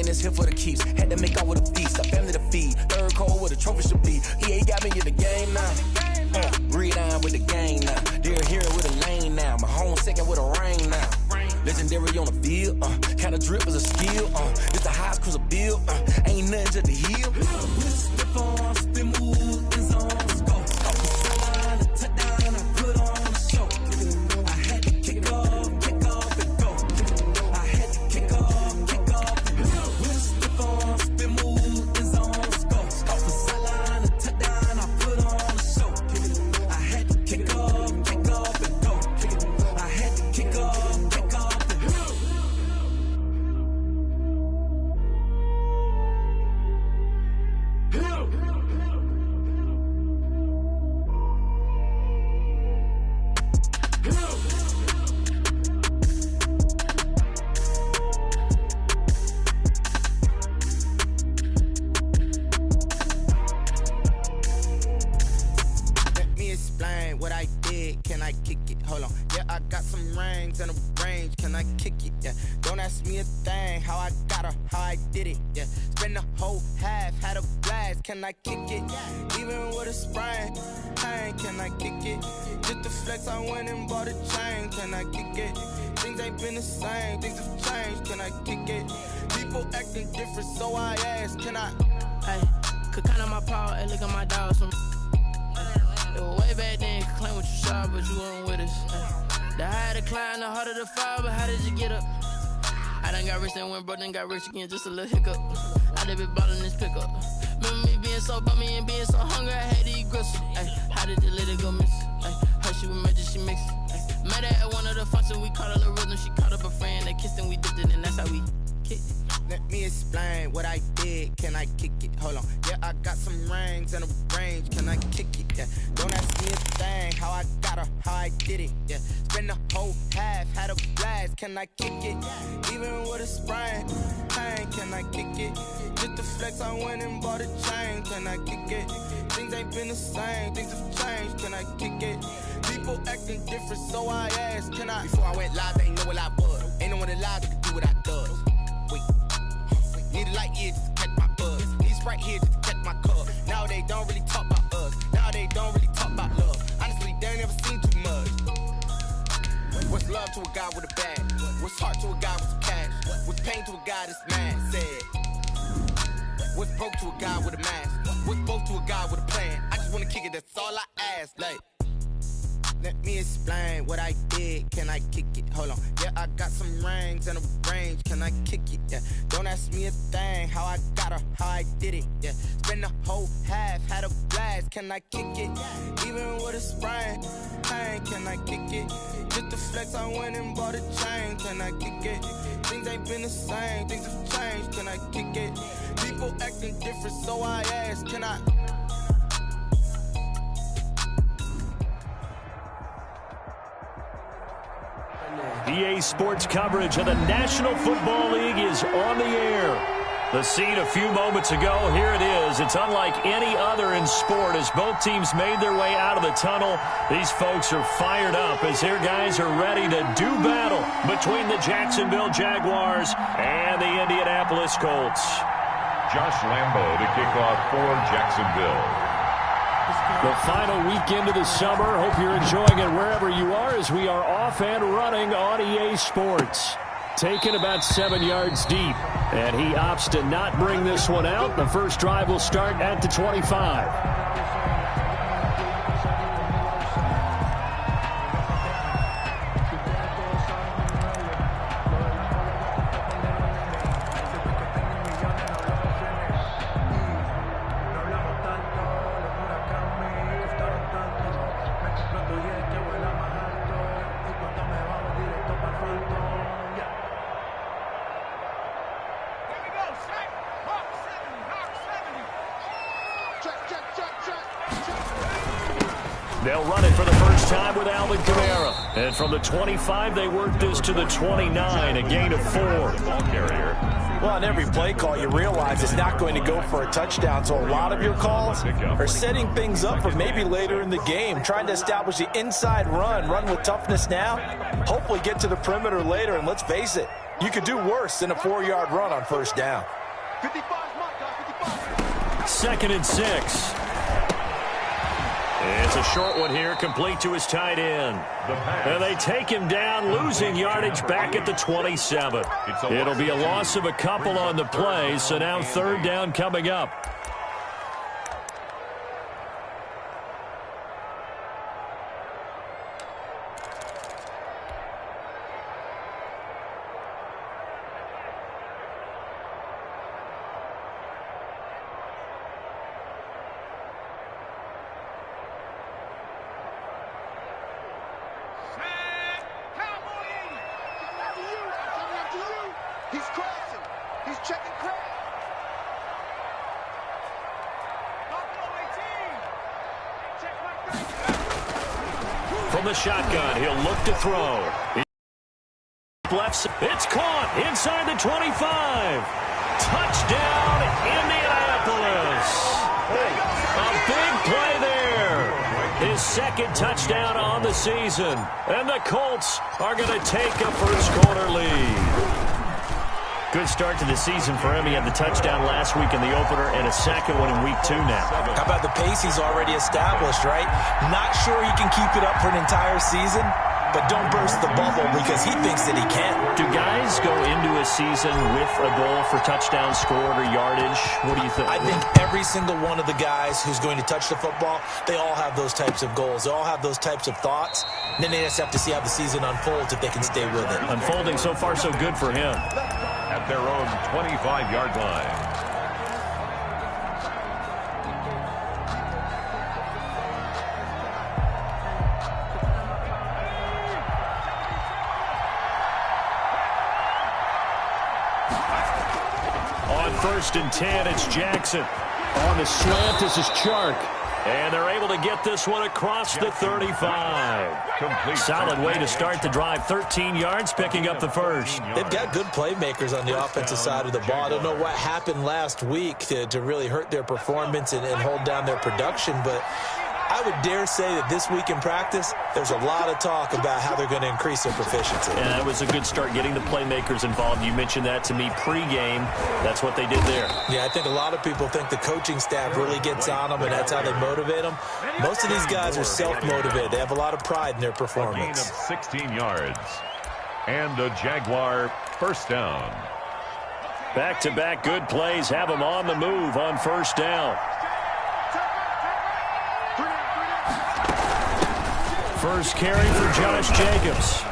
in this here for the keeps. Had to make out with a feast, a family to feed. Third cold where the trophy should be. EA got me in the game now. Read on with the game now. Dear hero with a lane now. My home second with a rain now. Legendary on the field. Kinda drip is a skill. This the highest cruiser bill. Ain't nothing to the hill. Step on, spin move, in zone, go. Off the sideline, a touchdown, I put on the show. I had to kick off and go. I had to kick off and go. Step on, spin move, in zone, go. Off the sideline, a touchdown, I put on the show. I had to kick off and go. I had to kick off and go. Let me explain what I did. Can I kick it? Hold on. Yeah, I got some rings and a range. Can I kick it? Yeah. Don't ask me a thing. How I got her, how I did it. Yeah. Spend the whole half, had a blast. Can I kick it? Even with a sprain. Hey, can I kick it? Just the flex, I went and bought a chain. Can I kick it? Things ain't been the same. Things have changed. Can I kick it? People acting different, so I ask. Can I? Hey, could count on my power and look at my dogs. It was way back then, could claim what you saw, but you weren't with us. The higher the climb, the harder the fall, but how did you get up? I done got rich and went broke, then got rich again, just a little hiccup. I done been ballin' this pickup. Remember me being so bummy and being so hungry, I had to eat gristle. Ay, how did the lady go miss? Ay, her she was magic, she mixed. Met her at one of the functions, we caught a little rhythm, she caught up a friend, they kissed and we dipped it, and that's how we kicked it. Let me explain what I did. Can I kick it? Hold on. Yeah, I got some rings and a range. Can I kick it? Yeah. Don't ask me a thing. How I got her, how I did it. Yeah. Spend the whole half, had a blast. Can I kick it? Even with a sprain. Hey, can I kick it? Just the flex, I went and bought a chain. Can I kick it? Things ain't been the same. Things have changed. Can I kick it? People acting different, so I asked. Can I? Before I went live, they ain't know what I was. Ain't no one alive that could do what I does. Wait. Need a light here just to catch my buzz. Need Sprite here just to catch my cup. Now they don't really talk about us. Now they don't really talk about love. Honestly, they ain't never seen too much. What's love to a guy with a bag? What's heart to a guy with some cash? What's pain to a guy that's mad? Said. What's broke to a guy with a mask? What's both to a guy with a plan? I just wanna kick it, that's all I ask. Like, let me explain what I did. Can I kick it? Hold on. Yeah, I got some rings and a range. Can I kick it? Yeah. Don't ask me a thing. How I got her, how I did it. Yeah. Spend the whole half, had a blast. Can I kick it? Even with a sprain. Hey, can I kick it? Just the flex, I went and bought a chain. Can I kick it? Things ain't been the same. Things have changed. Can I kick it? People acting different, so I ask. Can I? EA Sports coverage of the National Football League is on the air. The scene a few moments ago, here it is. It's unlike any other in sport as both teams made their way out of the tunnel. These folks are fired up as their guys are ready to do battle between the Jacksonville Jaguars and the Indianapolis Colts. Josh Lambo to kick off for Jacksonville. The final weekend of the summer. Hope you're enjoying it wherever you are as we are off and running on EA Sports. Taken about 7 yards deep, and he opts to not bring this one out. The first drive will start at the 25. They'll run it for the first time with Alvin Kamara. And from the 25, they work this to the 29, a gain of 4. Ball carrier. Well, on every play call, you realize it's not going to go for a touchdown. So a lot of your calls are setting things up for maybe later in the game, trying to establish the inside run with toughness now, hopefully get to the perimeter later. And let's face it, You could do worse than a 4-yard run on first down. 2nd and 6. It's a short one here, complete to his tight end. And they take him down, losing yardage back at the 27. It'll be a loss of a couple on the play, so now 3rd down coming up. He's crossing. He's checking crack. From the shotgun, he'll look to throw. Left, it's caught inside the 25. Touchdown, Indianapolis. A big play there. His 2nd touchdown on the season. And the Colts are going to take a first-quarter lead. Good start to the season for him. He had the touchdown last week in the opener and a 2nd one in week 2 now. How about the pace he's already established, right? Not sure he can keep it up for an entire season, but don't burst the bubble because he thinks that he can. Do guys go into a season with a goal for touchdowns scored or yardage? What do you think? I think every single one of the guys who's going to touch the football, they all have those types of goals. They all have those types of thoughts. And then they just have to see how the season unfolds if they can stay with it. Unfolding so far so good for him. At their own 25-yard line. On 1st and 10, it's Jackson. On the slant, this is Chark. And they're able to get this one across the 35. Solid way to start the drive. 13 yards, picking up the first. They've got good playmakers on the offensive side of the ball. I don't know what happened last week to really hurt their performance and hold down their production, but I would dare say that this week in practice, there's a lot of talk about how they're going to increase their proficiency. And that was a good start getting the playmakers involved. You mentioned that to me pregame. That's what they did there. Yeah, I think a lot of people think the coaching staff really gets on them, and that's how they motivate them. Most of these guys are self-motivated. They have a lot of pride in their performance. A gain of 16 yards. And a Jaguar first down. Back-to-back good plays have them on the move on first down. First carry for Josh Jacobs.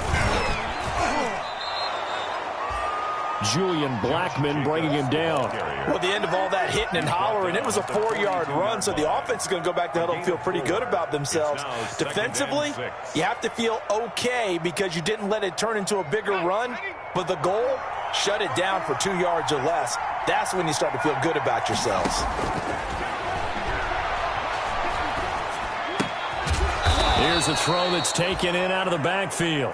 Julian Blackmon bringing him down. Well, at the end of all that hitting and hollering, it was a 4-yard run, so the offense is going to go back to huddle and feel pretty good about themselves. Defensively, you have to feel okay because you didn't let it turn into a bigger run, but the goal, shut it down for 2 yards or less. That's when you start to feel good about yourselves. Here's a throw that's taken in out of the backfield.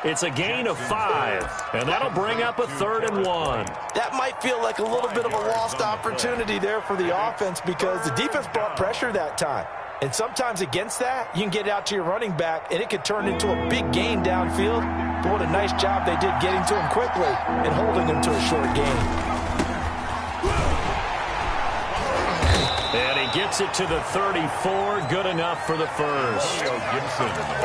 It's a gain of 5, and that'll bring up a 3rd and 1. That might feel like a little bit of a lost opportunity there for the offense because the defense brought pressure that time. And sometimes against that, you can get out to your running back, and it could turn into a big gain downfield. But what a nice job they did getting to him quickly and holding him to a short gain. And he gets it to the 34, good enough for the first.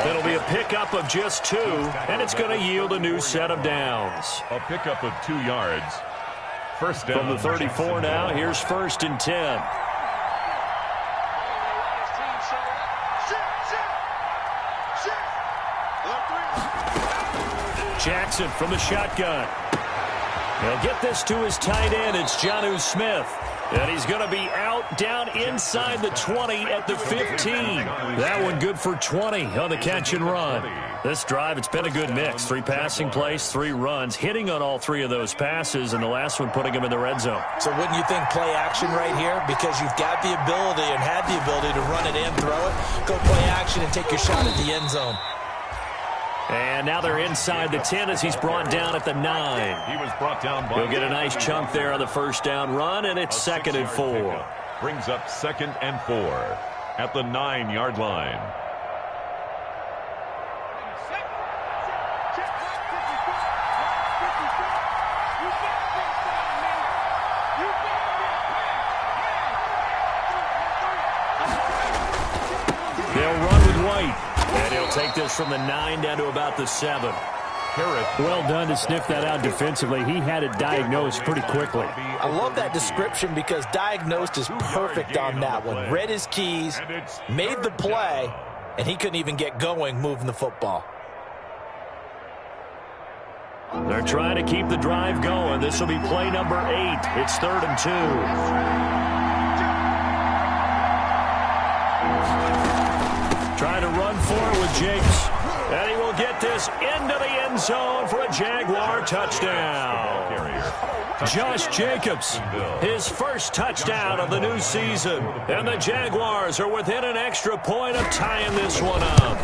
It'll be a pickup of just 2, and it's going to yield a new set of downs. A pickup of 2 yards. First down. From the 34 now, here's 1st and 10. Jackson from the shotgun. He'll get this to his tight end. It's Jonnu Smith. And he's going to be out down inside the 20 at the 15. That one good for 20 on the catch and run. This drive, it's been a good mix. 3 passing plays, 3 runs, hitting on all 3 of those passes, and the last one putting him in the red zone. So wouldn't you think play action right here? Because you've got the ability and had the ability to run it and throw it. Go play action and take your shot at the end zone. And now they're inside the 10 as he's brought down at the 9. He was brought down by He'll get a nice chunk there on the first down run, and it's 2nd and 4. Brings up 2nd and 4 at the 9-yard line. They'll take this from the 9 down to about the 7. Well done to sniff that out defensively. He had it diagnosed pretty quickly. I love that description because diagnosed is perfect on that one. Read his keys, made the play, and he couldn't even get going moving the football. They're trying to keep the drive going. This will be play number 8. It's 3rd and 2. Trying to run forward with Jakes. And he will get this into the end zone for a Jaguar touchdown. Josh Jacobs, his first touchdown of the new season. And the Jaguars are within an extra point of tying this one up.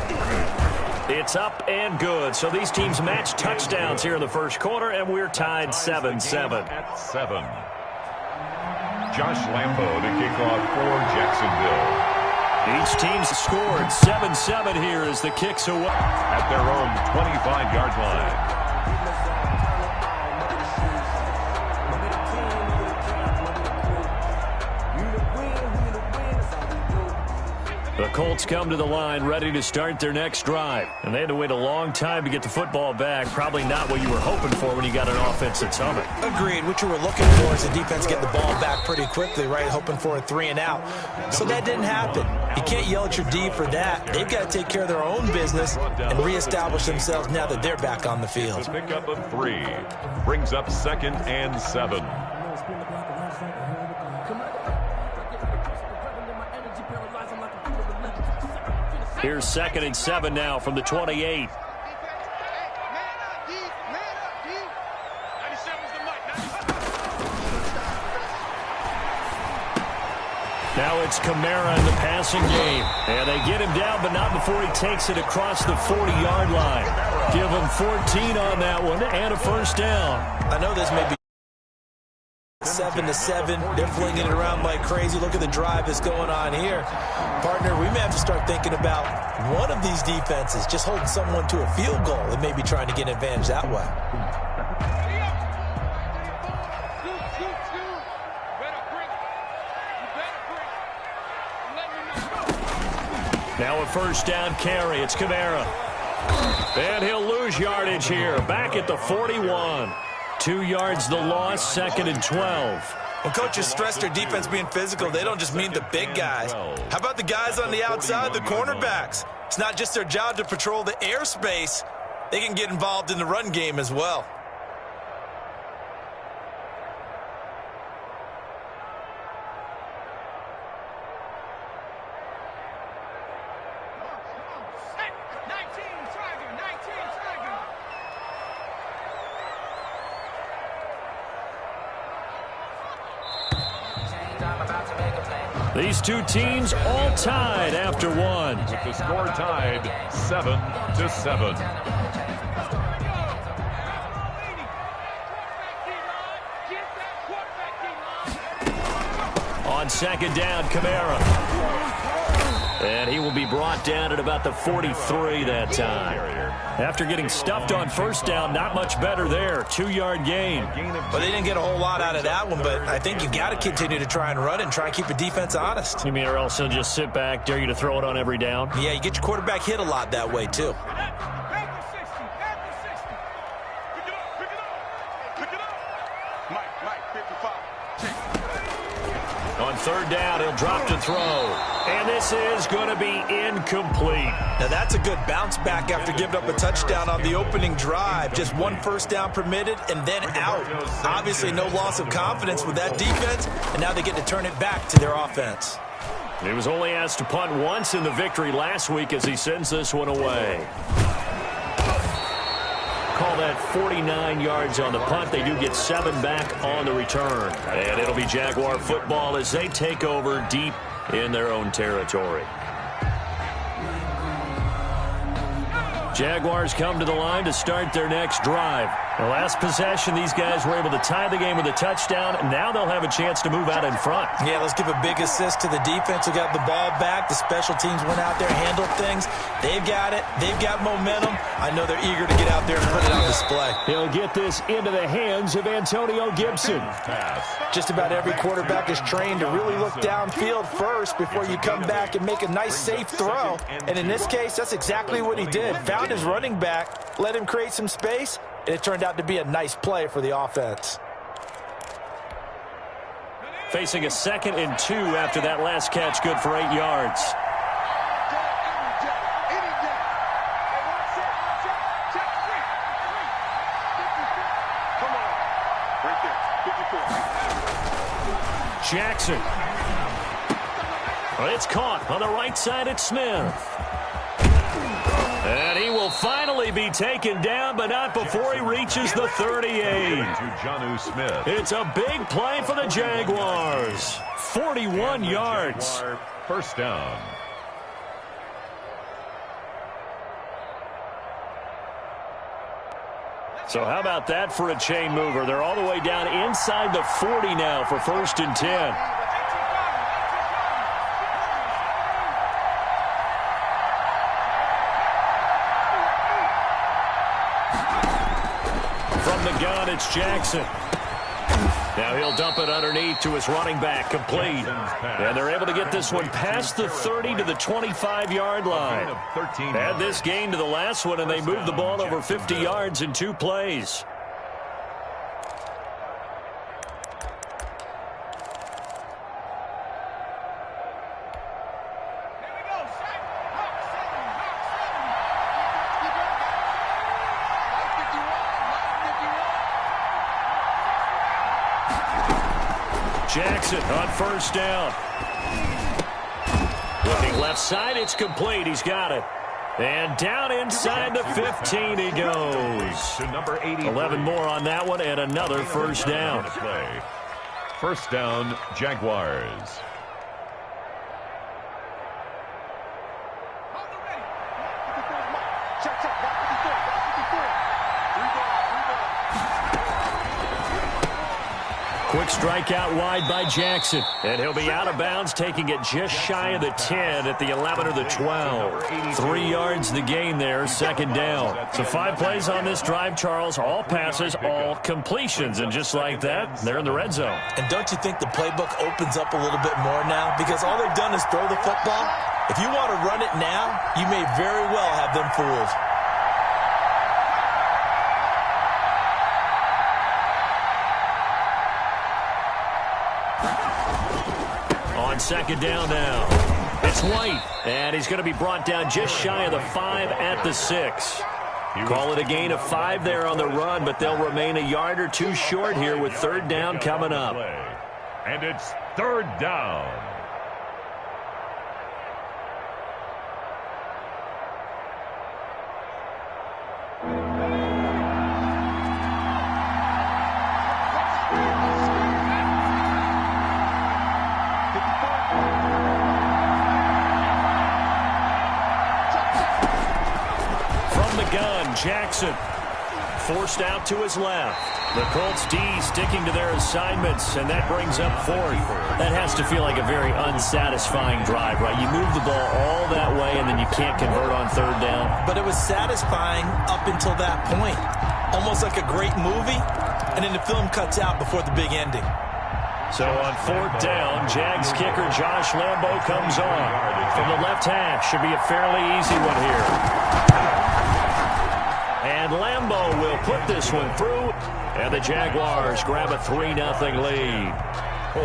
It's up and good. So these teams match touchdowns here in the first quarter, and we're tied 7-7. At 7. Josh Lambo to kick off for Jacksonville. Each team's scored 7-7 here as the kicks away. At their own 25-yard line. The Colts come to the line ready to start their next drive. And they had to wait a long time to get the football back. Probably not what you were hoping for when you got an offense that's humming. Agreed. What you were looking for is the defense getting the ball back pretty quickly, right? Hoping for a 3-and-out. So that didn't happen. You can't yell at your D for that. They've got to take care of their own business and reestablish themselves now that they're back on the field. The pickup of 3 brings up 2nd and 7. Here's 2nd and 7 now from the 28. Now it's Kamara in the passing game. And they get him down, but not before he takes it across the 40-yard line. Give him 14 on that one and a first down. I know this may be 7-7. They're flinging it around like crazy. Look at the drive that's going on here. Partner, we may have to start thinking about one of these defenses just holding someone to a field goal and maybe trying to get an advantage that way. Now a first down carry. It's Kamara. And he'll lose yardage here. Back at the 41. 2 yards the loss, 2nd and 12. When coaches stress their defense being physical, they don't just mean the big guys. How about the guys on the outside, the cornerbacks? It's not just their job to patrol the airspace. They can get involved in the run game as well. These two teams all tied after one. With the score tied 7-7. On 2nd down, Kamara. And he will be brought down at about the 43 that time. After getting stuffed on first down, not much better there. 2-yard gain. Well, they didn't get a whole lot out of that one, but I think you've got to continue to try and run and try and keep the defense honest. You mean or else he'll just sit back, dare you to throw it on every down? Yeah, you get your quarterback hit a lot that way, too. On 3rd down, he'll drop to throw. And this is going to be incomplete. Now, that's a good bounce back after giving up a touchdown on the opening drive. Just 1 first down permitted and then out. Obviously, no loss of confidence with that defense, and now they get to turn it back to their offense. He was only asked to punt once in the victory last week as he sends this one away. Call that 49 yards on the punt. They do get 7 back on the return. And it'll be Jaguar football as they take over deep in their own territory. Jaguars come to the line to start their next drive. The last possession, these guys were able to tie the game with a touchdown. Now they'll have a chance to move out in front. Yeah, let's give a big assist to the defense who got the ball back. The special teams went out there, handled things. They've got it. They've got momentum. I know they're eager to get out there and put it on display. He'll get this into the hands of Antonio Gibson. Just about every quarterback is trained to really look downfield first before you come back and make a nice, safe throw. And in this case, that's exactly what he did. Found his running back, let him create some space, and it turned out to be a nice play for the offense. Facing a 2nd and 2 after that last catch, good for 8 yards. Jackson. Well, it's caught on the right side at Smith. And he will finally be taken down, but not before he reaches the 38. It's a big play for the Jaguars. 41 yards. First down. So how about that for a chain mover? They're all the way down inside the 40 now for 1st and 10. From the gun, it's Jackson. Now he'll dump it underneath to his running back, complete. And they're able to get this one past the 30 to the 25-yard line. Add this gain to the last one, and they move the ball over 50 yards in 2 plays. Jackson on 1st down. Looking left side, it's complete. He's got it. And down inside the 15 he goes. 11 more on that one, and another 1st down. 1st down, Jaguars. Quick strike out wide by Jackson. And he'll be out of bounds, taking it just shy of the 10 at the 11 or the 12. 3 yards the gain there, 2nd down. So 5 plays on this drive, Charles. All passes, all completions. And just like that, they're in the red zone. And don't you think the playbook opens up a little bit more now? Because all they've done is throw the football. If you want to run it now, you may very well have them fooled. On 2nd down now, it's White, and he's going to be brought down just shy of the 5 at the 6. Call it a gain of 5 there on the run, but they'll remain a yard or 2 short here with 3rd down coming up. And it's 3rd down. Jackson forced out to his left. The Colts D sticking to their assignments, and that brings up 4th. That has to feel like a very unsatisfying drive, right? You move the ball all that way, and then you can't convert on 3rd down. But it was satisfying up until that point. Almost like a great movie, and then the film cuts out before the big ending. So on 4th down, Jags kicker Josh Lambo comes on. From the left hash, should be a fairly easy one here. And Lambo will put this one through, and the Jaguars grab a 3-0 lead.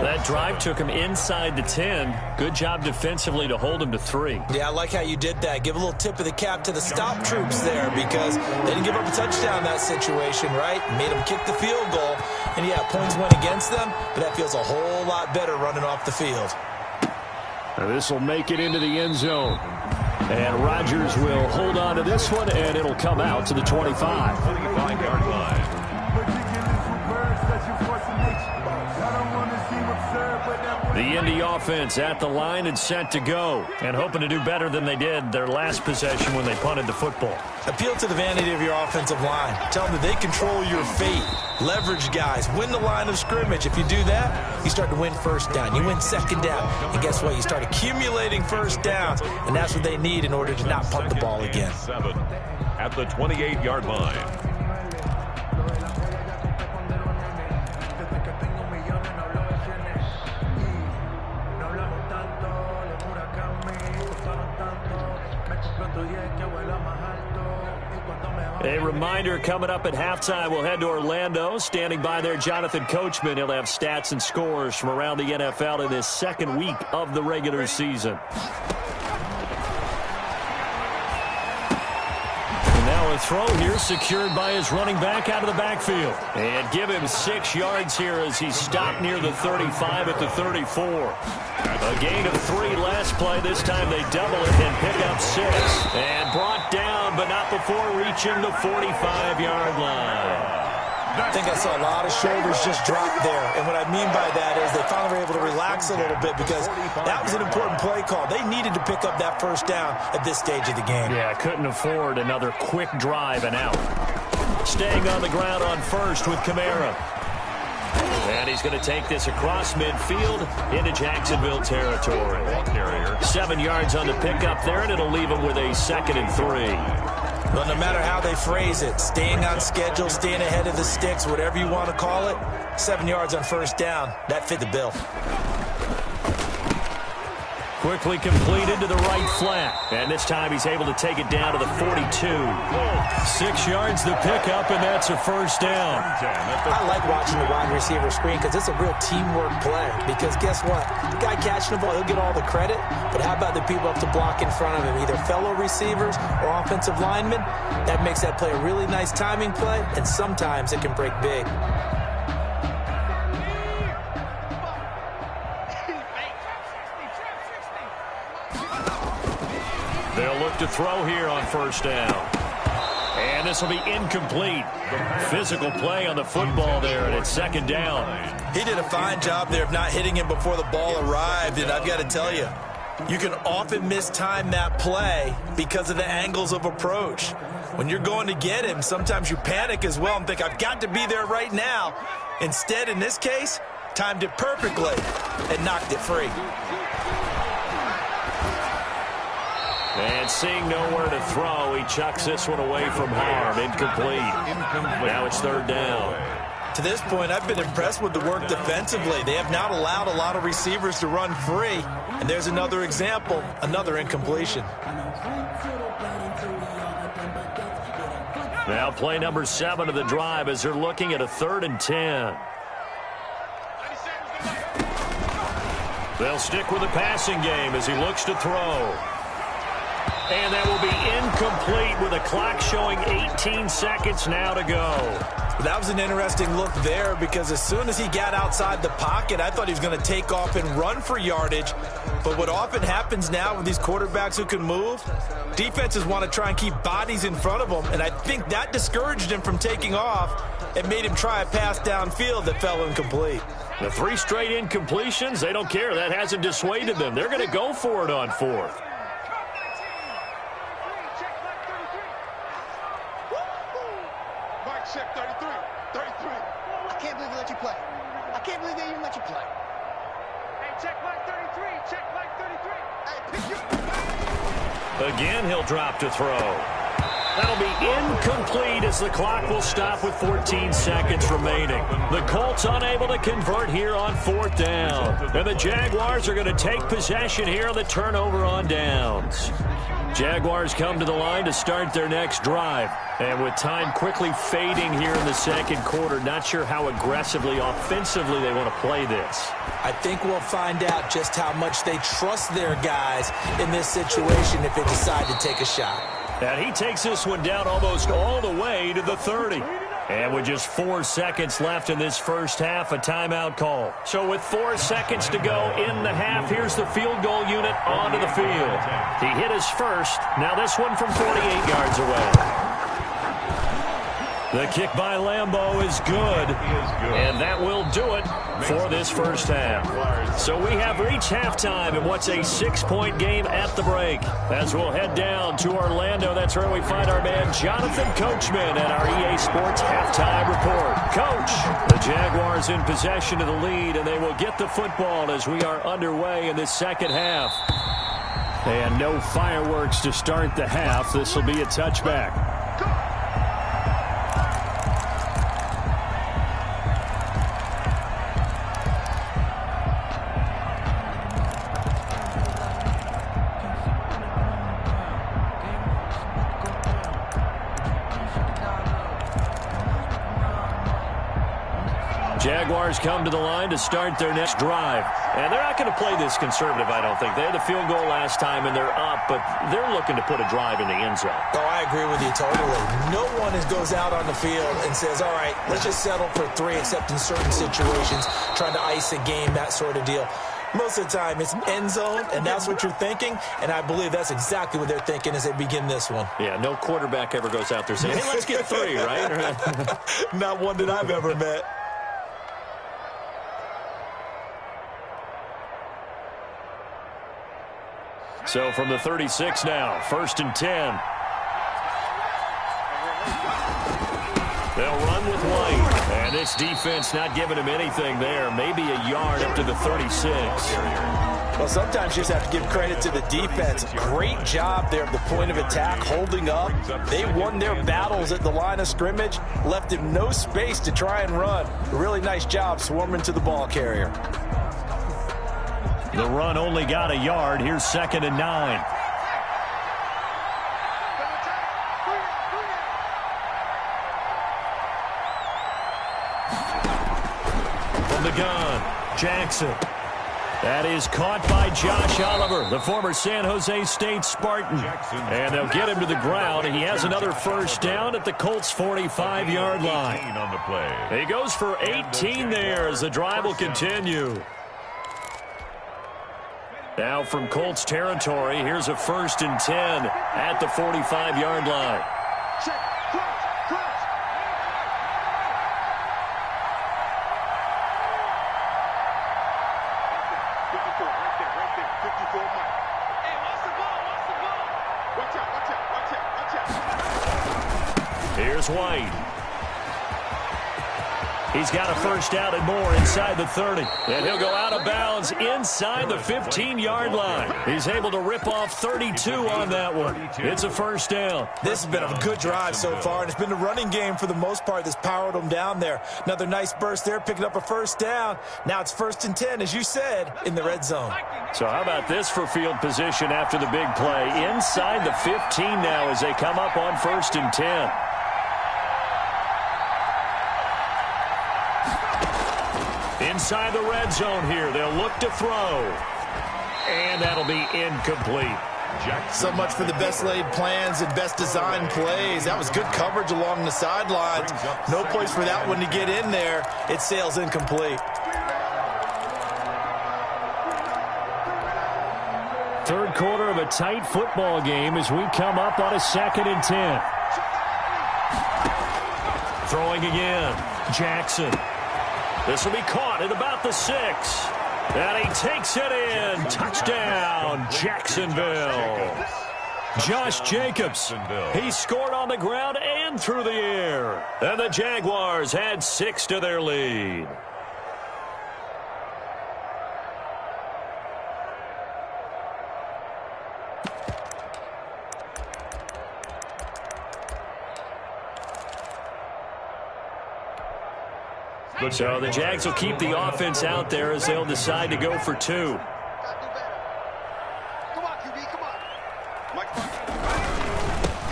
That drive took him inside the 10. Good job defensively to hold him to 3. Yeah, I like how you did that. Give a little tip of the cap to the stop troops there, because they didn't give up a touchdown in that situation, right? Made them kick the field goal. And, yeah, points went against them, but that feels a whole lot better running off the field. This will make it into the end zone. And Rodgers will hold on to this one, and it'll come out to the 25. 25-yard line. The Indy offense at the line and set to go, and hoping to do better than they did their last possession when they punted the football. Appeal to the vanity of your offensive line. Tell them that they control your fate. Leverage guys. Win the line of scrimmage. If you do that, you start to win first down. You win second down. And guess what? You start accumulating first downs, and that's what they need in order to not punt the ball again. 7 at the 28-yard line. A reminder coming up at halftime, we'll head to Orlando. Standing by there, Jonathan Coachman. He'll have stats and scores from around the NFL in this second week of the regular season. And now a throw here secured by his running back out of the backfield. And give him 6 yards here as he stopped near the 35 at the 34. A gain of 3 last play. This time they double it and pick up 6. And brought down, but not before reaching the 45-yard line. I think I saw a lot of shoulders just drop there. And what I mean by that is they finally were able to relax a little bit because that was an important play call. They needed to pick up that first down at this stage of the game. Yeah, couldn't afford another quick drive and out. Staying on the ground on first with Kamara. And he's going to take this across midfield into Jacksonville territory. 7 yards on the pickup there, and it'll leave him with a 2nd and 3. Well, no matter how they phrase it, staying on schedule, staying ahead of the sticks, whatever you want to call it, 7 yards on first down, that fit the bill. Quickly completed to the right flat. And this time he's able to take it down to the 42. 6 yards the pickup, and that's a first down. I like watching the wide receiver screen because it's a real teamwork play. Because guess what? The guy catching the ball, he'll get all the credit. But how about the people up to block in front of him, either fellow receivers or offensive linemen? That makes that play a really nice timing play, and sometimes it can break big. They'll look to throw here on first down. And this will be incomplete. Physical play on the football there, and it's 2nd down. He did a fine job there of not hitting him before the ball arrived, and I've got to tell you, you can often mistime that play because of the angles of approach. When you're going to get him, sometimes you panic as well and think, I've got to be there right now. Instead, in this case, timed it perfectly and knocked it free. And seeing nowhere to throw, he chucks this one away from harm. Incomplete. Now it's 3rd down. To this point, I've been impressed with the work defensively. They have not allowed a lot of receivers to run free. And there's another example, another incompletion. Now play number 7 of the drive as they're looking at a 3rd and 10. They'll stick with the passing game as he looks to throw. And that will be incomplete with the clock showing 18 seconds now to go. That was an interesting look there because as soon as he got outside the pocket, I thought he was going to take off and run for yardage. But what often happens now with these quarterbacks who can move, defenses want to try and keep bodies in front of them. And I think that discouraged him from taking off and made him try a pass downfield that fell incomplete. The 3 straight incompletions, they don't care. That hasn't dissuaded them. They're going to go for it on 4th. Check 33. 33. I can't believe they let you play. I can't believe they even let you play. Hey, check Mike 33. Check Mike 33. Hey, pick your... Again, he'll drop to throw. That'll be incomplete as the clock will stop with 14 seconds remaining. The Colts unable to convert here on 4th down. And the Jaguars are going to take possession here on the turnover on downs. Jaguars come to the line to start their next drive. And with time quickly fading here in the 2nd quarter, not sure how aggressively, offensively they want to play this. I think we'll find out just how much they trust their guys in this situation if they decide to take a shot. And he takes this one down almost all the way to the 30. And with just 4 seconds left in this first half, a timeout call. So with 4 seconds to go in the half, here's the field goal unit onto the field. He hit his first. Now this one from 48 yards away. The kick by Lambeau is good, and that will do it for this first half. So we have reached halftime in what's a 6-point game at the break. As we'll head down to Orlando, that's where we find our man Jonathan Coachman at our EA Sports Halftime Report. Coach, the Jaguars in possession of the lead, and they will get the football as we are underway in this second half. And no fireworks to start the half. This will be a touchback. Jaguars come to the line to start their next drive. And they're not going to play this conservative, I don't think. They had the field goal last time, and they're up, but they're looking to put a drive in the end zone. Oh, I agree with you totally. No one goes out on the field and says, all right, let's just settle for 3, except in certain situations, trying to ice a game, that sort of deal. Most of the time, it's end zone, and that's what you're thinking, and I believe that's exactly what they're thinking as they begin this one. Yeah, no quarterback ever goes out there saying, hey, let's get 3, right? Not one that I've ever met. So from the 36 now, 1st and 10. They'll run with White. And this defense not giving him anything there. Maybe a yard up to the 36. Well, sometimes you just have to give credit to the defense. Great job there at the point of attack, holding up. They won their battles at the line of scrimmage, left him no space to try and run. Really nice job swarming to the ball carrier. The run only got a yard. Here's 2nd and 9. From the gun, Jackson. That is caught by Josh Oliver, the former San Jose State Spartan. And they'll get him to the ground. He has another first down at the Colts' 45-yard line. He goes for 18 there as the drive will continue. Now from Colts territory, here's a 1st and 10 at the 45-yard line. Here's White. He's got a first down and more inside the 30. And he'll go out of bounds inside the 15-yard line. He's able to rip off 32 on that one. It's a first down. This has been a good drive so far, and it's been the running game for the most part that's powered them down there. Another nice burst there, picking up a first down. Now it's 1st and 10, as you said, in the red zone. So how about this for field position after the big play? Inside the 15 now as they come up on 1st and 10. Inside the red zone here. They'll look to throw. And that'll be incomplete. So much for the best laid plans and best designed plays. That was good coverage along the sidelines. No place for that one to get in there. It sails incomplete. Third quarter of a tight football game as we come up on a 2nd and 10. Throwing again. Jackson. This will be caught at about the 6. And he takes it in. Touchdown, Jacksonville. Josh Jacobs. He scored on the ground and through the air. And the Jaguars add 6 to their lead. So the Jags will keep the offense out there as they'll decide to go for 2.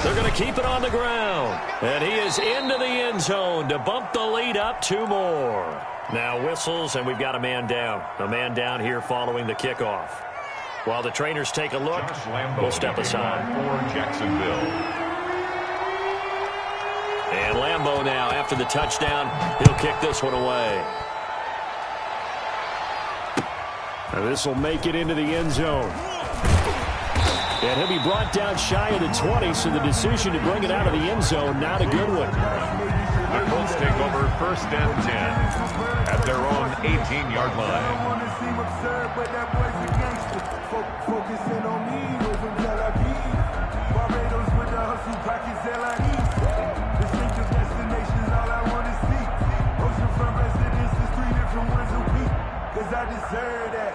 They're going to keep it on the ground. And he is into the end zone to bump the lead up 2 more. Now whistles, and we've got a man down. A man down here following the kickoff. While the trainers take a look, we'll step aside. For Jacksonville. And Lambeau now, after the touchdown, he'll kick this one away. This will make it into the end zone. And he'll be brought down shy of the 20, so the decision to bring it out of the end zone, not a good one. Colts take over 1st and 10 at their own 18-yard line. Focusing on me, those from Tel Aviv. Barbados with the hustle pockets, LIEs. Distinctive destinations, all I want to see. Oceanfront residences, 3 different ones a week. Cause I deserve that.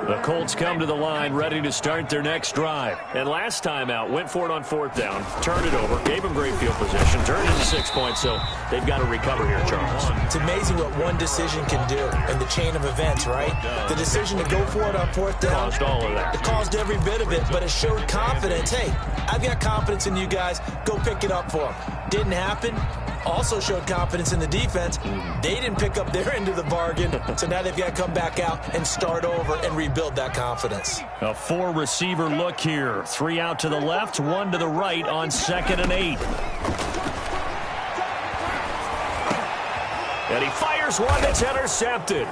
The Colts come to the line ready to start their next drive. And last time out, went for it on 4th down, turned it over, gave them great field position, turned it into 6 points, so they've got to recover here, Charles. It's amazing what one decision can do in the chain of events, right? The decision to go for it on 4th down. Caused all of that. It caused every bit of it, but it showed confidence. Hey, I've got confidence in you guys. Go pick it up for them. Didn't happen. Also showed confidence in the defense. They didn't pick up their end of the bargain, so now they've got to come back out and start over and rebuild that confidence. A 4-receiver look here. 3 out to the left, 1 to the right on 2nd and 8. And he fires one that's intercepted.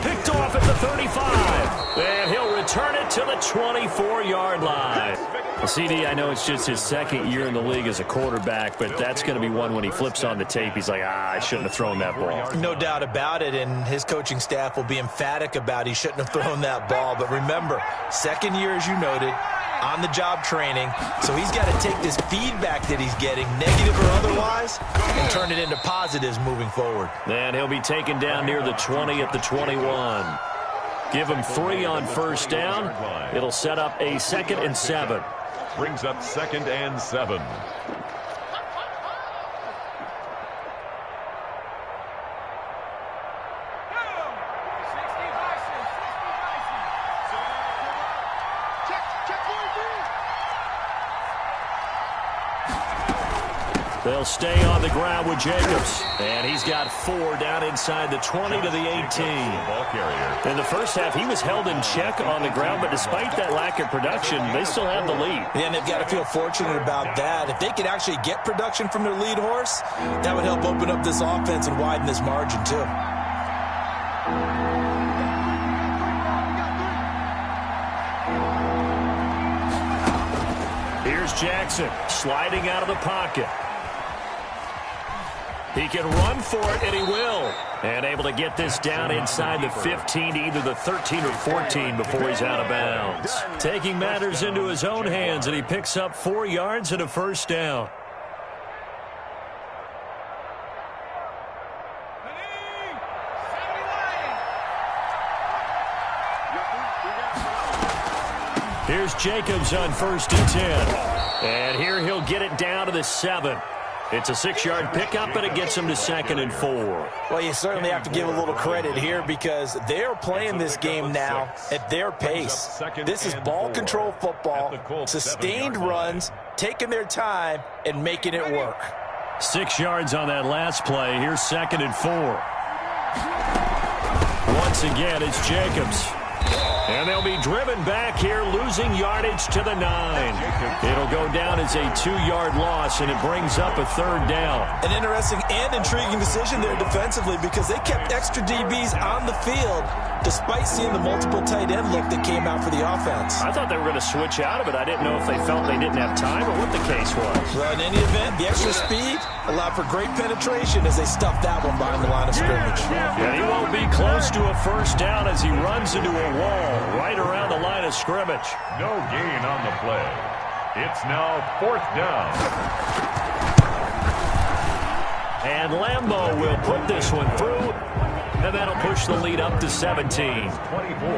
Picked off at the 35. And he'll return it to the 24-yard line. CD, I know it's just his 2nd year in the league as a quarterback, but that's going to be one when he flips on the tape. He's like, I shouldn't have thrown that ball. No doubt about it, and his coaching staff will be emphatic about he shouldn't have thrown that ball. But remember, 2nd year, as you noted, on-the-job training, so he's got to take this feedback that he's getting, negative or otherwise, and turn it into positives moving forward. And he'll be taken down near the 20 at the 21. Give him 3 on 1st down. It'll set up a 2nd and 7. Brings up 2nd and 7. They'll stay on the ground with Jacobs. And he's got 4 down inside the 20 to the 18. In the first half, he was held in check on the ground, but despite that lack of production, they still have the lead. Yeah, and they've got to feel fortunate about that. If they could actually get production from their lead horse, that would help open up this offense and widen this margin, too. Here's Jackson sliding out of the pocket. He can run for it, and he will. And able to get this down inside the 15 to either the 13 or 14 before he's out of bounds. Taking matters into his own hands, and he picks up 4 yards and a 1st down. Here's Jacobs on 1st and 10. And here he'll get it down to the 7. It's a 6-yard pickup, and it gets him to 2nd and 4. Well, you certainly have to give a little credit here because they're playing this game now at their pace. This is ball control football, sustained runs, taking their time, and making it work. 6 yards on that last play. Here's 2nd and 4. Once again, it's Jacobs. And they'll be driven back here, losing yardage to the 9. It'll go down as a 2-yard loss, and it brings up a 3rd down. An interesting and intriguing decision there defensively because they kept extra DBs on the field despite seeing the multiple tight end look that came out for the offense. I thought they were going to switch out of it. I didn't know if they felt they didn't have time or what the case was. Well, in any event, the extra speed allowed for great penetration as they stuffed that one behind the line of scrimmage. And he won't be close to a 1st down as he runs into a wall right around the line of scrimmage. No gain on the play. It's now 4th down. And Lambeau will put this one through, and that'll push the lead up to 17.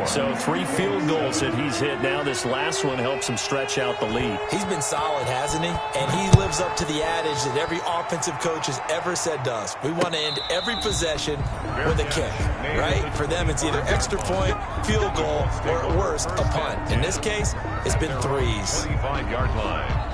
So 3 field goals that he's hit now. This last one helps him stretch out the lead. He's been solid, hasn't he? And he lives up to the adage that every offensive coach has ever said to us. We want to end every possession with a kick, right? For them, it's either extra point, field goal, or at worst, a punt. In this case, it's been 3s. 25-yard line.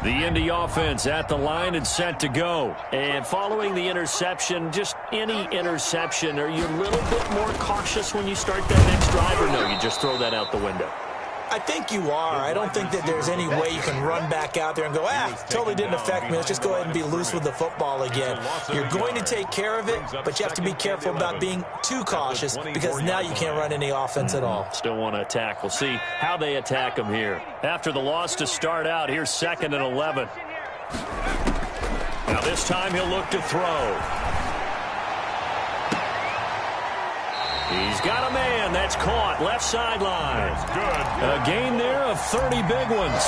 The Indy offense at the line and set to go. And following the interception, just any interception, are you a little bit more cautious when you start that next drive, or no, you just throw that out the window? I think you are. I don't think that there's any way you can run back out there and go, totally didn't affect me. Let's just go ahead and be loose with the football again. You're going to take care of it, but you have to be careful about being too cautious because now you can't run any offense at all. Still want to attack. We'll see how they attack them here. After the loss to start out, here's 2nd and 11. Now this time he'll look to throw. He's got a man. That's caught. Left sideline. A gain there of 30 big ones.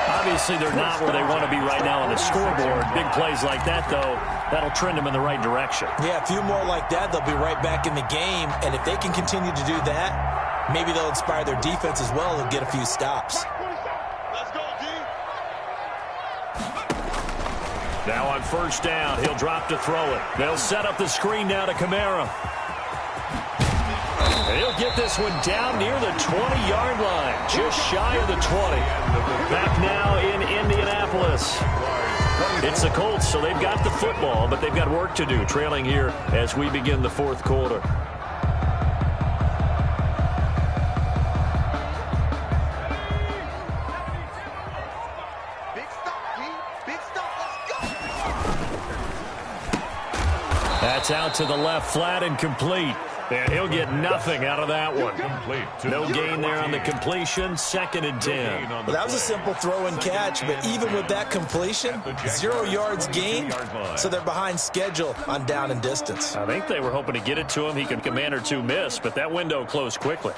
Obviously, they're not where they want to be right now on the scoreboard. Big plays like that, though, that'll trend them in the right direction. Yeah, a few more like that, they'll be right back in the game. And if they can continue to do that, maybe they'll inspire their defense as well and get a few stops. Let's go, D. Now on 1st down, he'll drop to throw it. They'll set up the screen now to Kamara. He'll get this one down near the 20-yard line, just shy of the 20. Back now in Indianapolis. It's the Colts, so they've got the football, but they've got work to do, trailing here as we begin the 4th quarter. Big stop, D. Big stop. Let's go. That's out to the left, flat and complete. And he'll get nothing out of that one. No gain there on the completion. 2nd and 10. Well, that was a simple throw and catch, but even with that completion, 0 yards gained, so they're behind schedule on down and distance. I think they were hoping to get it to him. He could command or 2 miss, but that window closed quickly.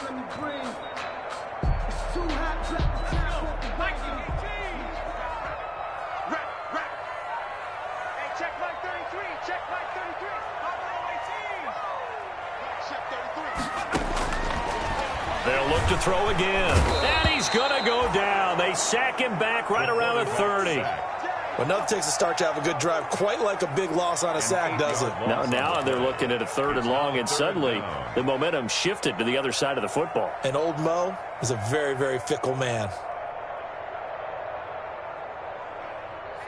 They'll look to throw again. And he's going to go down. They sack him back right around the 30. Well, nothing takes a start to have a good drive, quite like a big loss on a sack, does it? Now they're looking at a 3rd and long, and suddenly the momentum shifted to the other side of the football. And old Mo is a very, very fickle man.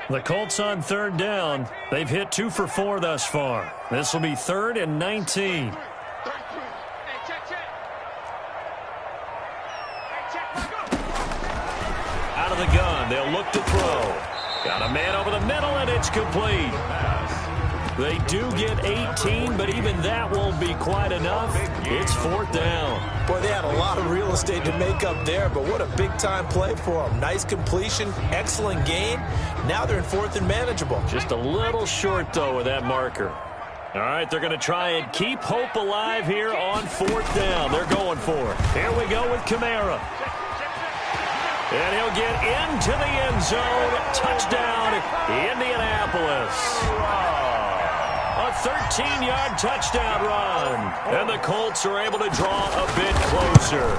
The Colts on 3rd down. They've hit 2 for 4 thus far. This will be 3rd and 19. Out of the gun, they'll look to throw. Got a man over the middle, and it's complete. They do get 18, but even that won't be quite enough. It's 4th down. Boy, they had a lot of real estate to make up there, but what a big-time play for them. Nice completion, excellent gain. Now they're in 4th and manageable. Just a little short, though, with that marker. All right, they're going to try and keep hope alive here on 4th down. They're going for it. Here we go with Kamara. And he'll get into the end zone. Touchdown, Indianapolis. A 13-yard touchdown run. And the Colts are able to draw a bit closer.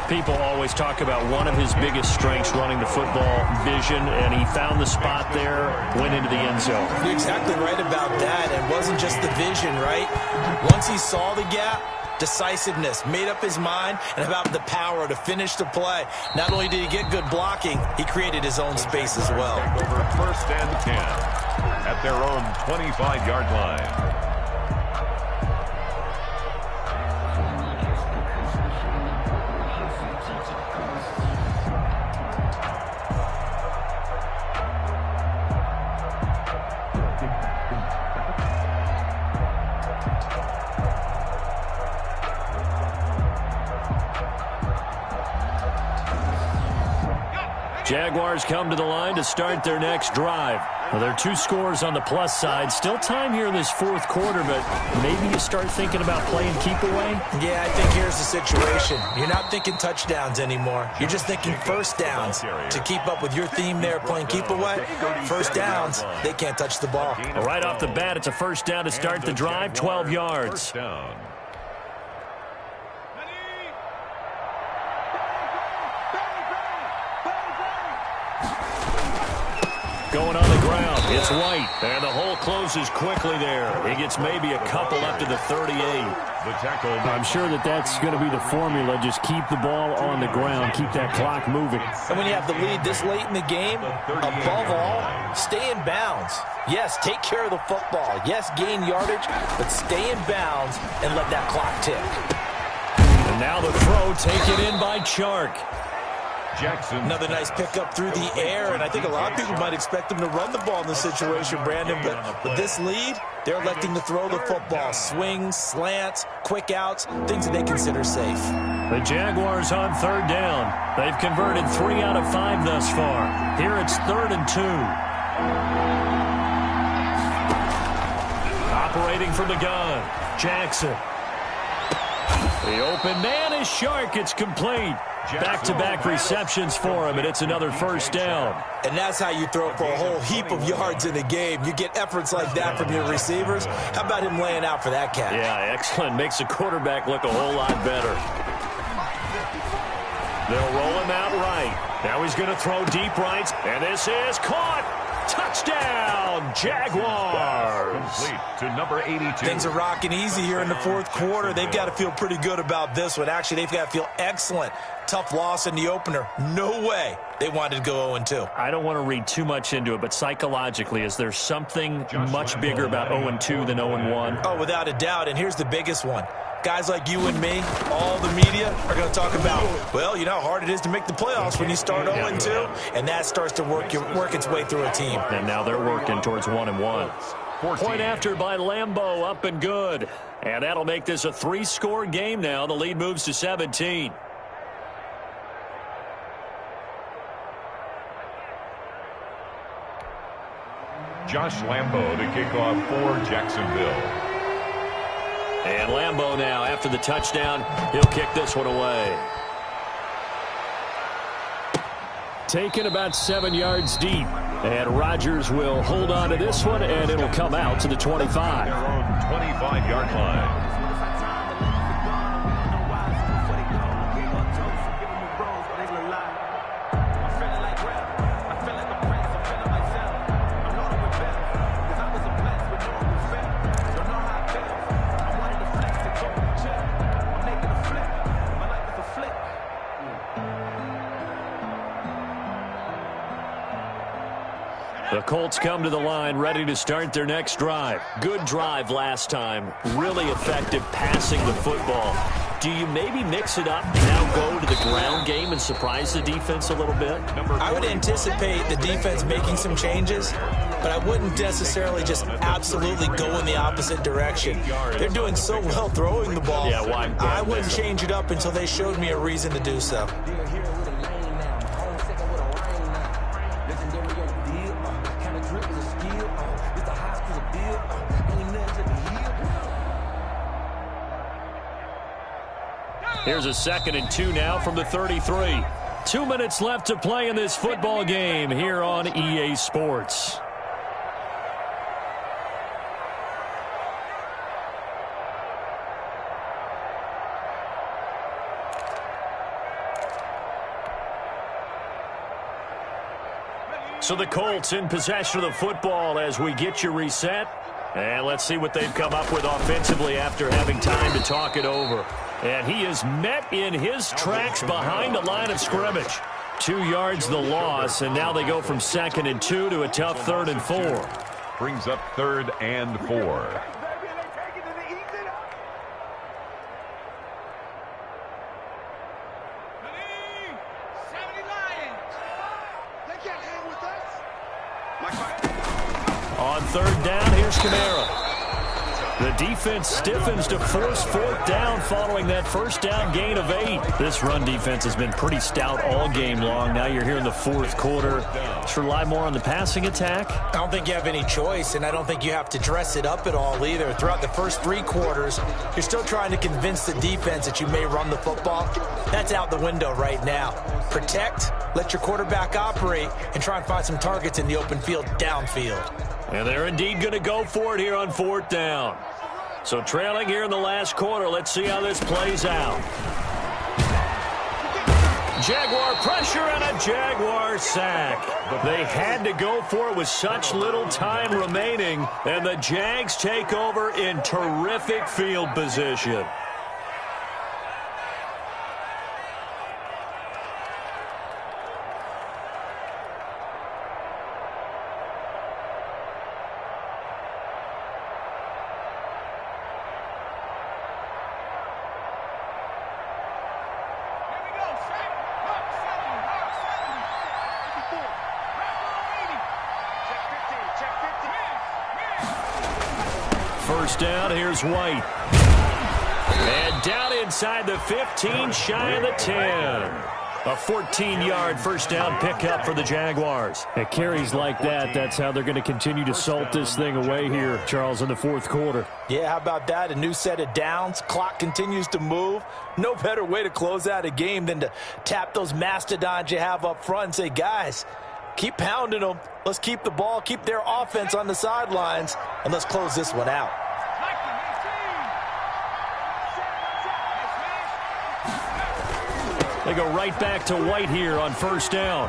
People always talk about one of his biggest strengths, running the football, vision, and he found the spot there, went into the end zone. You're exactly right about that. It wasn't just the vision, right? Once he saw the gap, decisiveness, made up his mind, and about the power to finish the play. Not only did he get good blocking, he created his own space as well. Over 1st and 10 at their own 25-yard line. Jaguars come to the line to start their next drive. Well, there are 2 scores on the plus side. Still time here in this 4th quarter, but maybe you start thinking about playing keep away? Yeah, I think here's the situation. You're not thinking touchdowns anymore. You're just thinking 1st downs. To keep up with your theme there, playing keep away, 1st downs, they can't touch the ball. Well, right off the bat, it's a 1st down to start the drive, 12 yards. Going on the ground, it's White, and the hole closes quickly there. He gets maybe a couple up to the 38. I'm sure that's going to be the formula. Just keep the ball on the ground, keep that clock moving. And when you have the lead this late in the game, above all, stay in bounds. Yes, take care of the football. Yes, gain yardage, but stay in bounds and let that clock tick. And now the throw taken in by Chark. Jackson. Another nice pickup through the air, and I think a lot of people might expect him to run the ball in this situation, Brandon, but with this lead, they're electing to throw the football. Swings, slants, quick outs, things that they consider safe. The Jaguars on third down. They've converted 3 out of 5 thus far. Here it's 3rd and 2. Operating from the gun, Jackson. The open man is Chark. It's complete. Back-to-back receptions for him, and it's another first down. And that's how you throw for a whole heap of yards in a game. You get efforts like that from your receivers. How about him laying out for that catch? Yeah, excellent. Makes the quarterback look a whole lot better. They'll roll him out right. Now he's going to throw deep right, and this is caught. Touchdown, Jaguars. Complete to number 82. Things are rocking easy here in the fourth quarter. They've got to feel pretty good about this one. Actually, they've got to feel excellent. Tough loss in the opener. No way they wanted to go 0-2. I don't want to read too much into it, but psychologically, is there something much bigger about 0-2 than 0-1? Oh, without a doubt, and here's the biggest one. Guys like you and me, all the media are going to talk about, well, you know how hard it is to make the playoffs when you start 0-2, and that starts to work its way through a team. And now they're working towards 1-1. Point after by Lambeau, up and good. And that'll make this a 3-score game now. The lead moves to 17. Josh Lambeau to kick off for Jacksonville. And Lambeau now, after the touchdown, he'll kick this one away. Taken about 7 yards deep. And Rodgers will hold on to this one, and it'll come out to the 25. Their own 25-yard line. The Colts come to the line ready to start their next drive. Good drive last time. Really effective passing the football. Do you maybe mix it up, now go to the ground game and surprise the defense a little bit? I would anticipate the defense making some changes, but I wouldn't necessarily just absolutely go in the opposite direction. They're doing so well throwing the ball. Yeah, why? I wouldn't change it up until they showed me a reason to do so. Here's a 2nd and 2 now from the 33. 2 minutes left to play in this football game here on EA Sports. So the Colts in possession of the football as we get you reset. And let's see what they've come up with offensively after having time to talk it over. And he is met in his tracks behind the line of scrimmage. 2 yards the loss, and now they go from 2nd and 2 to a tough 3rd and 4. Brings up 3rd and 4. On 3rd down, here's Kamara. The defense stiffens to force 4th down following that 1st down gain of 8. This run defense has been pretty stout all game long. Now you're here in the 4th quarter. Let's rely more on the passing attack. I don't think you have any choice, and I don't think you have to dress it up at all either. Throughout the first 3 quarters, you're still trying to convince the defense that you may run the football. That's out the window right now. Protect, let your quarterback operate, and try and find some targets in the open field downfield. And they're indeed going to go for it here on 4th down. So trailing here in the last quarter, let's see how this plays out. Jaguar pressure and a Jaguar sack. They had to go for it with such little time remaining, and the Jags take over in terrific field position. first down. Here's White. And down inside the 15, shy of the 10. A 14-yard first down pickup for the Jaguars. At carries like that, that's how they're going to continue to salt this thing away here, Charles, in the fourth quarter. Yeah, how about that? A new set of downs. Clock continues to move. No better way to close out a game than to tap those mastodons you have up front and say, guys, keep pounding them. Let's keep the ball, keep their offense on the sidelines, and let's close this one out. They go right back to White here on first down.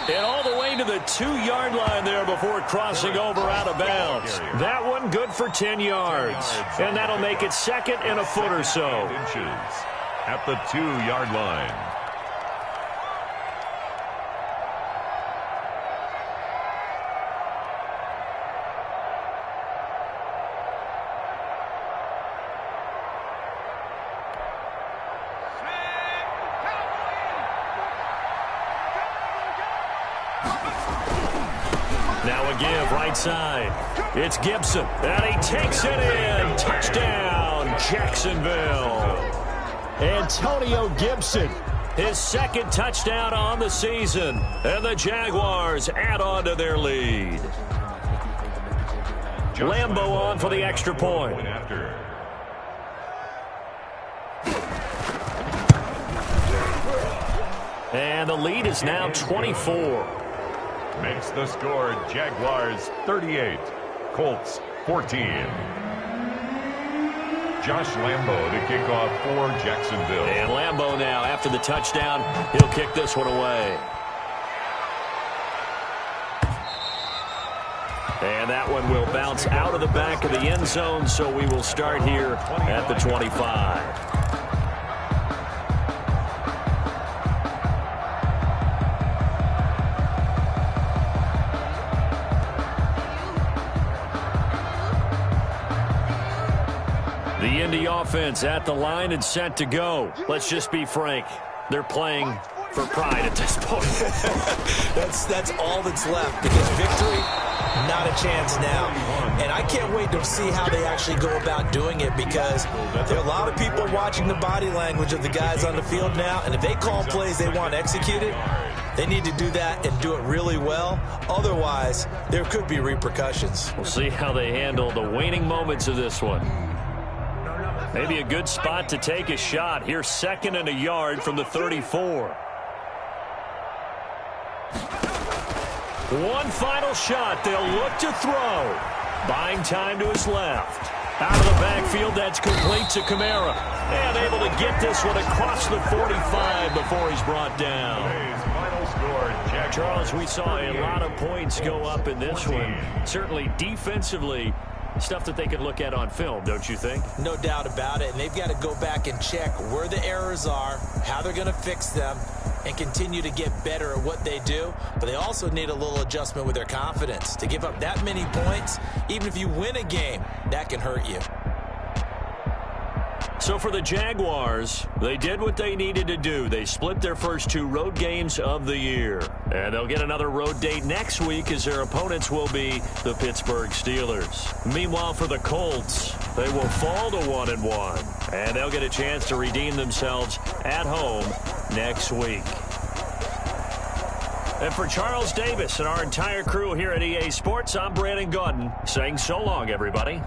And all the way to the 2-yard line there before crossing over out of bounds. That one good for 10 yards. And that'll make it second and a foot or so. At the 2-yard line. Now a give right side. It's Gibson. And he takes it in. Touchdown, Jacksonville. Antonio Gibson, his second touchdown on the season. And the Jaguars add on to their lead. Lambo on for the extra point. And the lead is now 24. Makes the score Jaguars 38, Colts 14. Josh Lambo to kick off for Jacksonville. And Lambo now, after the touchdown, he'll kick this one away. And that one will bounce out of the back of the end zone, so we will start here at the 25. The Indy offense at the line and set to go. Let's just be frank. They're playing for pride at this point. That's all that's left, because victory, not a chance now. And I can't wait to see how they actually go about doing it, because there are a lot of people watching the body language of the guys on the field now, and if they call plays they want executed, they need to do that and do it really well. Otherwise, there could be repercussions. We'll see how they handle the waning moments of this one. Maybe a good spot to take a shot. Here's second and a yard from the 34. One final shot. They'll look to throw. Buying time to his left. Out of the backfield, that's complete to Kamara. And able to get this one across the 45 before he's brought down. Charles, we saw a lot of points go up in this one. Certainly defensively, stuff that they could look at on film, don't you think? No doubt about it. And they've got to go back and check where the errors are, how they're going to fix them, and continue to get better at what they do. But they also need a little adjustment with their confidence. To give up that many points, even if you win a game, that can hurt you. So for the Jaguars, they did what they needed to do. They split their first 2 road games of the year. And they'll get another road date next week, as their opponents will be the Pittsburgh Steelers. Meanwhile, for the Colts, they will fall to 1-1. And they'll get a chance to redeem themselves at home next week. And for Charles Davis and our entire crew here at EA Sports, I'm Brandon Gaudin saying so long, everybody.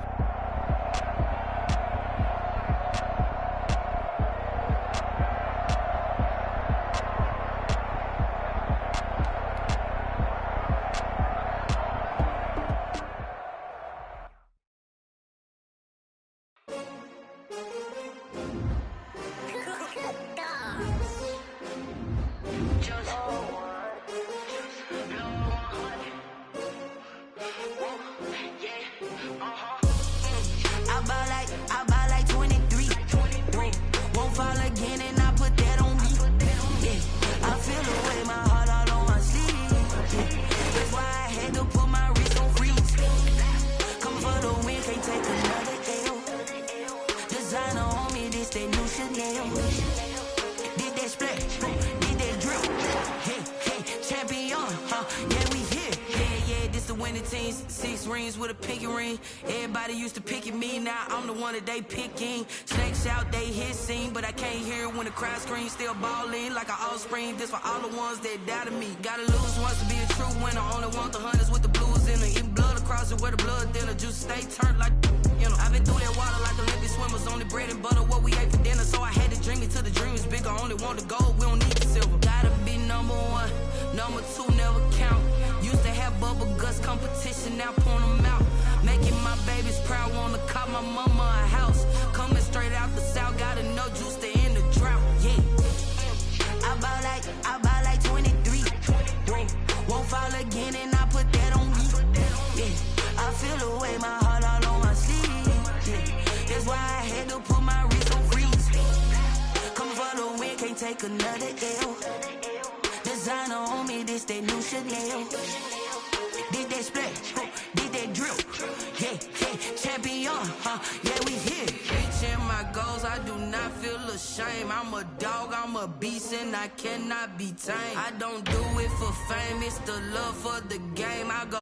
winning teams, 6 rings with a pinky ring. Everybody used to pick at me, now I'm the one that they picking. Snakes out, they hit scene, but I can't hear when the crowd screams. Still balling like an offspring. This for all the ones that doubted me. Gotta lose once to be a true winner. Only want the hunters with the blues in it. Eating blood across it where the blood thinner. Juice stay turned like, you know. I've been through that water like Olympic swimmers. Only bread and butter, what we ate for dinner. So I had to dream it till the dream is bigger. Only want the gold, we don't need the silver. Gotta be number 1, number 2 never count. Used to have bubble guts competition, now point them out. Making my babies proud, wanna cop my mama a house. Coming straight out the south, got enough juice to end the drought, yeah. I buy like 23. Whoa, won't fall again and I put that on me. Yeah, I feel the way, my heart all on my sleeve. Yeah, that's why I had to put my wrist on freeze. Coming for the win, can't take another L. Designer on me, this that new Chanel. Did that split, did that drill. Yeah, yeah, champion, yeah, we here. Reaching my goals, I do not feel ashamed. I'm a dog, I'm a beast, and I cannot be tamed. I don't do it for fame, it's the love for the game. I go